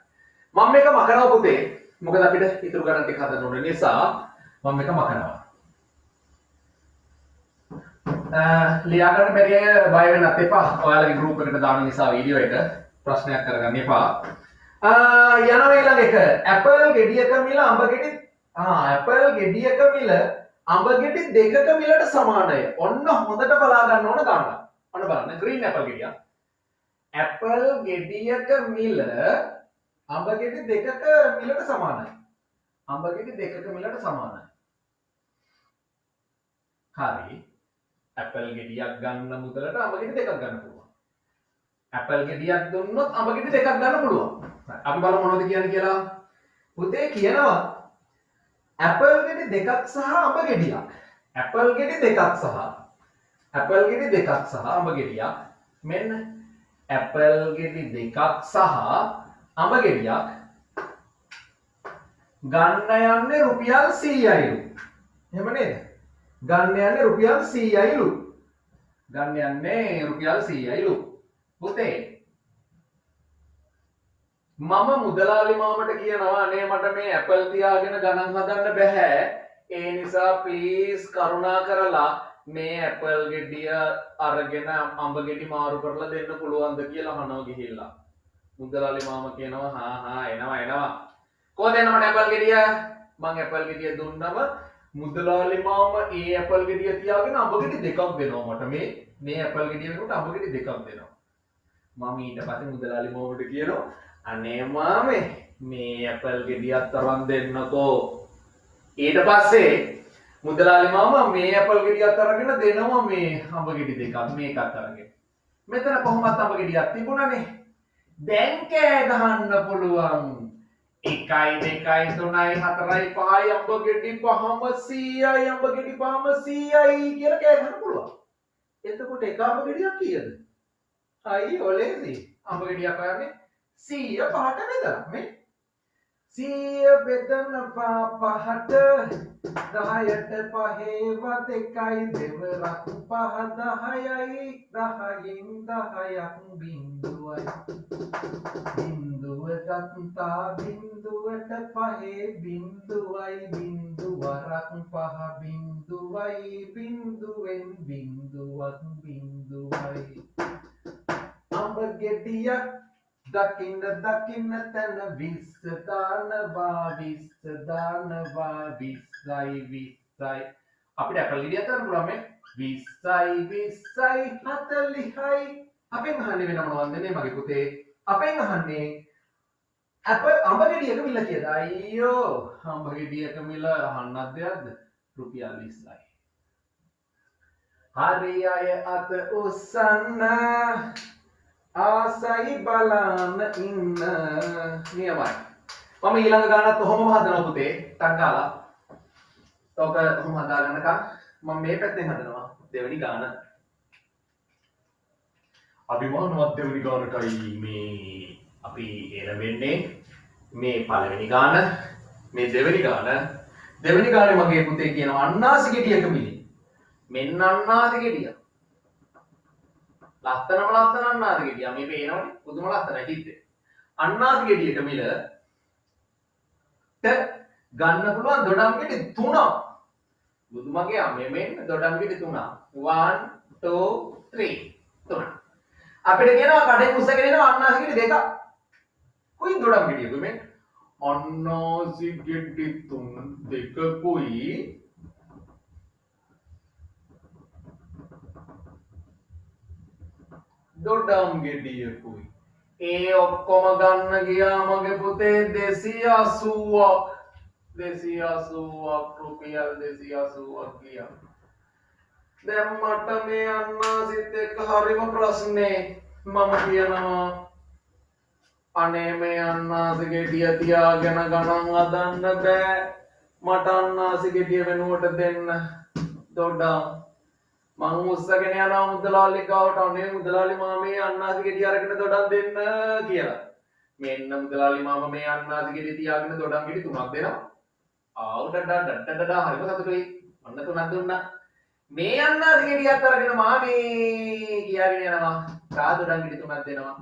මම මේක මකනවා පුතේ. මොකද අපිට ඉතුරු ගණන් ටික හදන්න ඕන නිසා මම මේක මකනවා. ලියා ගන්න බැරි අය බය වෙන්නත් එපා. ඔයාලගේ ගෲප් එකට දාන නිසා වීඩියෝ එක ප්‍රශ්නයක් කරගන්න එපා. යනවා ඊළඟ එක. ඇපල් ගෙඩියක මිල අඹ ගෙඩි ඇපල් ගෙඩියක මිල අඹ ගෙඩි දෙකක මිලට සමානයි. ඔන්න හොඳට බලා ගන්න ඕන ගන්න. ඔන්න බලන්න ග්‍රීන් ඇපල් ගෙඩියක්. ඇපල් ගෙඩියක මිල අඹ ගෙඩි දෙකක මිලට සමානයි. අඹ ගෙඩි දෙකක මිලට සමානයි. හරි. ඇපල් ගෙඩියක් ගන්න මුදලට අඹ ගෙඩි දෙකක් ගන්න පුළුවන්. ඇපල් ගෙඩියක් දුන්නොත් අඹ ගෙඩි දෙකක් ගන්න පුළුවන්. අපි බලමු මොනවද කියන්නේ කියලා. පුතේ කියනවා ඇපල් ගෙඩි දෙකක් සහ අඹ ගෙඩියක්. ඇපල් ගෙඩි දෙකක් සහ අඹ ගෙඩියක්. මෙන්න ඇපල් ගෙඩි දෙකක් සහ අඹ ගෙඩියක් ගන්න යන්නේ රුපියල් 100යිලු. එහෙම නේද? ගන්න යන්නේ රුපියල් 100යිලු. ගන්න යන්නේ රුපියල් 100යිලු. පුතේ මම මුදලාලි මාමට කියනවා අනේ මට මේ ඇපල් තියාගෙන ගණන් හදන්න බෑ. ඒ නිසා ප්ලීස් කරුණා කරලා මේ ඇපල් ගෙඩිය අරගෙන අඹ ගෙඩි මාරු කරලා දෙන්න පුළුවන්ද කියලා අහනවා ගිහිල්ලා. මුදලාලි මාම කියනවා එනවා. කොහෙද එන්න මට ඇපල් ගෙඩිය? මං ඇපල් ගෙඩිය දුන්නම මුදලාලි මාමා ඒ ඇපල් ගෙඩිය තියාගෙන අඹ ගෙඩි දෙකක් දෙනවා මට. මේ ඇපල් ගෙඩිය වෙනකොට අඹ ගෙඩි දෙකක් දෙනවා. මම ඊට පස්සේ මුදලාලි මාමට කියනවා අනේ මාමේ මේ ඇපල් ගෙඩියක් තරම් දෙන්නකෝ. ඊට පස්සේ මුදලාලි මාමා මේ ඇපල් ගෙඩියක් අරගෙන දෙනවා මේ අඹ ගෙඩි දෙකක් මේකත් අරගෙන. මෙතන කොහොමත් අඹ ගෙඩියක් තිබුණානේ. දැන් කෑ ගහන්න පුළුවන්. 1 2 3 4 5 අඹ ගෙඩි 5ම 100යි අඹ ගෙඩි 5ම 100යි කියලා කෑ ගහන්න පුළුවන්. එතකොට එක අඹ ගෙඩියක් කීයද? අයි ඔලේසි. අඹ ගෙඩියක් හොයන්නේ 100 පහට බෙදලා මේ 100 බෙදන පහට 10ට පහේව දෙකයි දෙවරක් පහ 10යි 10න් 10ක් බිංදුවයි බිංදුව ගත්තා බිංදුවට පහේ බිංදුවයි බිංදුවරක් පහ බිංදුවයි බිංදුවෙන් බිංදුවක් බිංදුවයි අඹ ගෙඩියක් දකින්න දකින්න තැන 20 දානවා 20 දානවා 20යි 20යි අපිට ඇපල් ගෙඩියක් ගන්න පුළුවන් මේ 20යි 20යි 40යි අපෙන් අහන්නේ වෙන මොනවද නේ මගේ පුතේ අපෙන් අහන්නේ අඹ ගෙඩියක මිල කීයද අයියෝ අඹ ගෙඩියක මිල අහන්නත් දෙයක්ද රුපියල් 20යි හරි අය අත උස්සන්න ආසයි බලන්න ඉන්න නියමයි මම ඊළඟ ගානත් ඔහොමම හදනවා පුතේ ටක් ගාලා ඔක ඔහොම හදාගන්නකම් මම මේ පැත්තෙන් හදනවා දෙවෙනි ගාන අභිමානවත් දෙවෙනි ගානටයි මේ අපි එළඹෙන්නේ මේ පළවෙනි ගාන මේ දෙවෙනි ගානේ මගේ පුතේ කියනවා අන්නාසි ගෙඩියක මිලි මෙන්න අන්නාසි ගෙඩිය ලස්සනම ලස්සන අන්නාසි ගෙඩිය මේ පේනවනේ පුදුම ලස්සනයි හිටේ අන්නාසි ගෙඩියක මිල ගන්න පුළුවන් දොඩම් ගෙඩි 3ක් බුදුමගේ අම්මේ මෙන්න දොඩම් ගෙඩි 3ක් 1 2 3 3 අපිට කියනවා කඩේ උස්සගෙන එනවා අන්නාසි ගෙඩි දෙකක් කොයි දොඩම් ගෙඩියද මේ අන්නාසි ගෙඩි 3 දෙකකුයි දොඩම් ගෙඩියකුයි ඒ ඔක්කොම ගන්න ගියා මගේ පුතේ 280ක් රුපියල් 280ක් ගියා දැන් මට මේ අන්නාසිත් එක්ක හරිම ප්‍රශ්නේ මම කියනවා අනේ මේ අන්නාසි ගෙඩිය තියාගෙන ගණන් හදන්න බෑ මට අන්නාසි ගෙඩිය වෙනුවට දෙන්න දොඩම් මං උස්සගෙන යනවා මුදලාලි ගාවට අනේ මුදලාලි මාමේ අන්නාසි ගෙඩිය අරගෙන දොඩම් දෙන්න කියලා මෙන්න මුදලාලි මාමා මේ අන්නාසි ගෙඩිය තියාගෙන දොඩම් ගෙඩි 3ක් දෙනවා ආව් ඩඩ හරිම සතුටුයි ඔන්න 3ක් දුන්නා මේ අන්නාසි ගෙඩියත් අරගෙන මාමේ කියාගෙන යනවා තා දොඩම් ගෙඩි 3ක් දෙනවා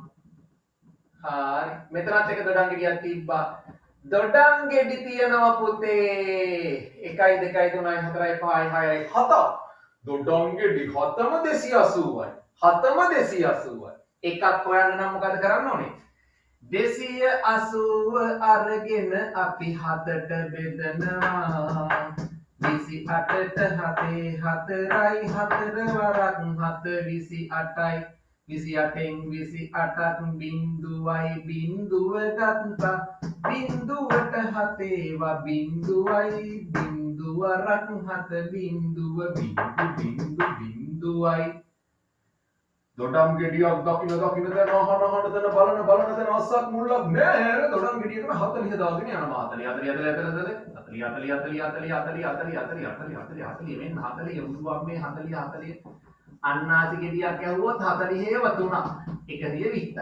හරි මෙතනත් එක දොඩම් ගෙඩියක් තිබ්බා දොඩම් ගෙඩි තියනවා පුතේ 1 2 3 4 5 6 7 දොඩම් ගෙඩි 7ම 280යි 7ම 280යි එකක් හොයන්න නම් මොකද කරන්න ඕනේ 280 අරගෙන අපි 7ට බෙදනවා 28ට 7 4යි 4 වරක් 7 28යි 28න් 28ක් බිංදුවයි බිංදුව ගත්තා බිංදුවට 7 වා බිංදුවයි බිංදුවරක් 7 බිංදුව බිංදුවයි දොඩම් ගෙඩියක් දකින්න දැන් අහන තැන බලන තැන අස්සක් මුල්ලක් නෑ දොඩම් ගෙඩියකට 40 දාගෙන යනවා 40 මෙන්න 40 උදුවක් මේ 40 අන්නාසි ගෙඩියක් ඇහුවොත් 40ව 3ක් 120යි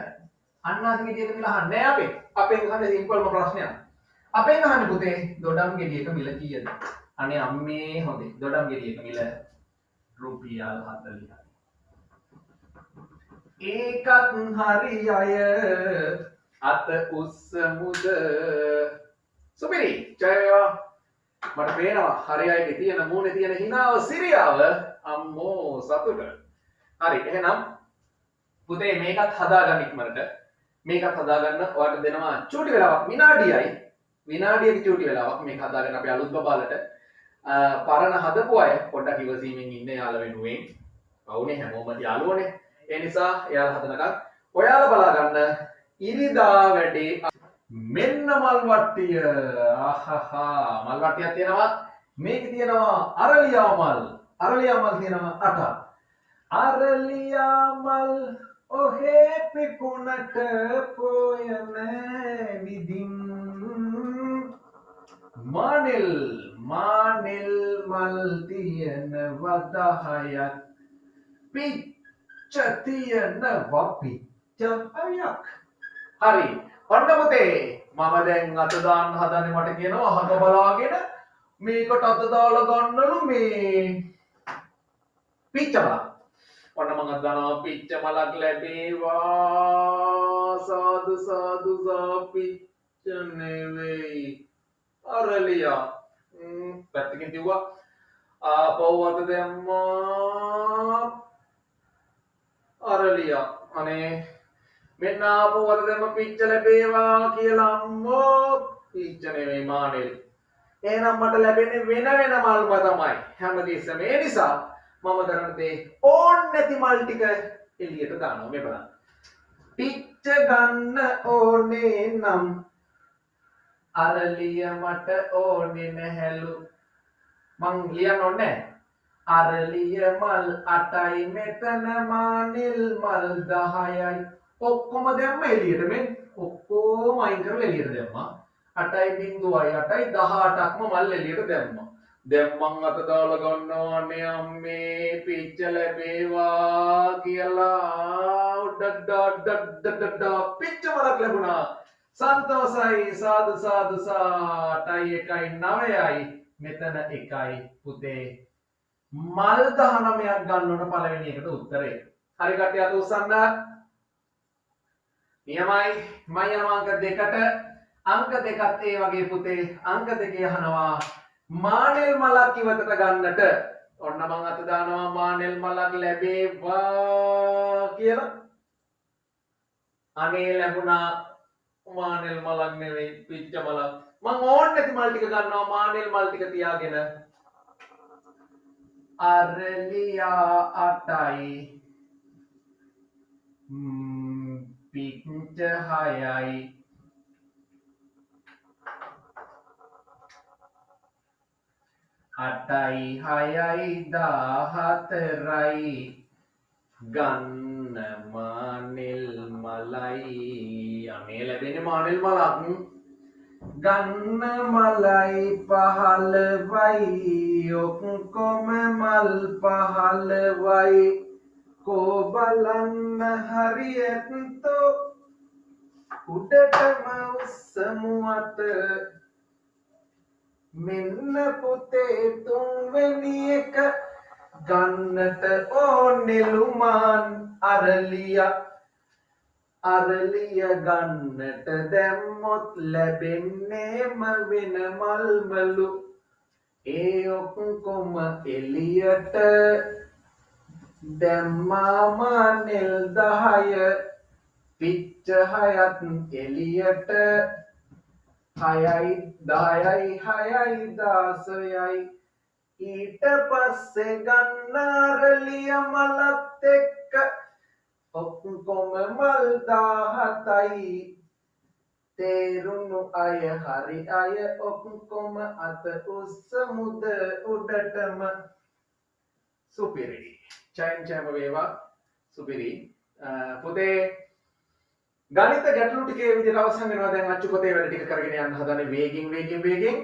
අන්නාසි ගෙඩියක මිල අහන්නේ නෑ අපෙන් අහන්නේ සිම්පල්ම ප්‍රශ්නයක් අපෙන් අහන්නේ පුතේ දොඩම් ගෙඩියක මිල කීයද අනේ අම්මේ හොඳේ දොඩම් ගෙඩියක මිල රුපියල් 40යි ඒකත් හරි අය අත උස්සමුද සුපිරි ජයවා මට පේනවා හරි අයගේ තියෙන මූණේ තියෙන හිනාව සිරියාව අම්මෝ සතුට හරි එහෙනම් පුතේ මේකත් හදාගන්න ඉක්මනට මේකත් හදාගන්න ඔයාලට දෙනවා චූටි වෙලාවක් විනාඩියයි විනාඩියක චූටි වෙලාවක් මේක හදාගෙන අපි අලුත් බබාලට පරණ හදපු අය පොඩ්ඩක් ඉවසීමෙන් ඉන්න යාළ වෙනුවෙන් වුනේ හැමෝම යාළුවනේ ඒ නිසා එයාලා හදනකම් ඔයාලා බලා ගන්න ඉරිදා වැඩේ මෙන්න මල් වට්ටිය ආහහා මල් වට්ටියක් තියෙනවා මේක තියෙනවා අරලියා මල් තියෙනවා 8ක් අරලියා මල් ඔහේ පිපුණට පොයන විදින් මානෙල් මල් තියෙනවා 10ක් පිච්ච තියෙනවා පිච්ච 6ක් හරි ඔන්න පුතේ මම දැන් අත දාන්න හදන්නේ මට කියනවා අහක බලාගෙන මේකට අත දාලා ගන්නලු මේ පිච්ච මලක් ඔන්න මම දානවා පිච්ච මලක් ලැබේවා සාදු සාදු පිච්ච නෙවෙයි අරලියා පැත්තකින් තියුවා ආපහු අත දැම්මා අරලියා අනේ මෙන්න ආපහු අත දැම්ම පිච්ච ලැබේවා කියලා අම්මෝ පිච්ච නෙවෙයි මානෙල් එහෙනම් මට ලැබෙන්නේ වෙන වෙන මල්ම තමයි හැමදෙස්සම ඒ නිසා මම කරන දේ ඕන් නැති මල් ටික එළියට දානවා මේ බලන්න පිච්ච ගන්න ඕනේ නම් අරලිය මට ඕනේ නැහැලු මං ලියන්න ඕනේ අරලිය මල් 8යි මෙතන මානෙල් මල් 10යි ඔක්කොම දැම්ම එළියට මේ ඔක්කොම අයින් කරලා එළියට දැම්මා 8.8යි 18ක්ම මල් එළියට දැම්මා දැන් මං අත දාලා ගන්නවානේ අම්මේ පිච්ච ලැබේවා කියලා ඩඩ පිච්ච මලක් ලැබුණා සන්තෝසයි සාදු 8යි 1යි 9යි මෙතන 1යි පුතේ මල් 19ක් ගන්න ඕන පළවෙනි එකට උත්තරේ හරි කට්ටිය අත උස්සන්න නියමයි මම යනවා අංක 2ට අංක 2ත් ඒ වගේ පුතේ අංක 2 අහනවා මානෙල් මලක් ඉවතට ගන්නට ඔන්න මං අත දානවා මානෙල් මලක් ලැබේවා කියලා අනේ ලැබුණා මානෙල් මලක් නෙවෙයි පිච්ච මලක් මං ඕන් නැති මල් ටික ගන්නවා මානෙල් මල් ටික තියාගෙන අරලියා 8යි පිච්ච 6යි 8යි 6යි 14යි ගන්න මානෙල් මලයි අනේ ලැබෙන්නේ මානෙල් මලක් ගන්න මලයි 15යි ඔක්කොම මල් 15යි කෝ බලන්න හරියටෝ උඩටම උස්සමු අත මෙන්න පුතේ තුන්වෙනි එක ගන්නට ඕනෙලු මාන් අරලිය ගන්නට දැම්මොත් ලැබෙන්නේම වෙන මල්වලු ඒ ඔක්කොම එළියට දැම්මා මානෙල් 10 පිච්ච 6ත් එළියට 6යි 10යි 6යි 16යි ඊට පස්සේ ගන්න අරලිය මලත් එක්ක ඔක්කොම මල් 17යි තේරුණු අය හරි අය ඔක්කොම අත උස්සමුද උඩටම සුපිරි චයන් වේවා සුපිරි පුතේ ගණිත ගැටලු ටිකේ විදිහට අවසන් වෙනවා දැන් අච්චු පොතේ වැඩ ටික කරගෙන යන්න හදන්නේ වේගෙන්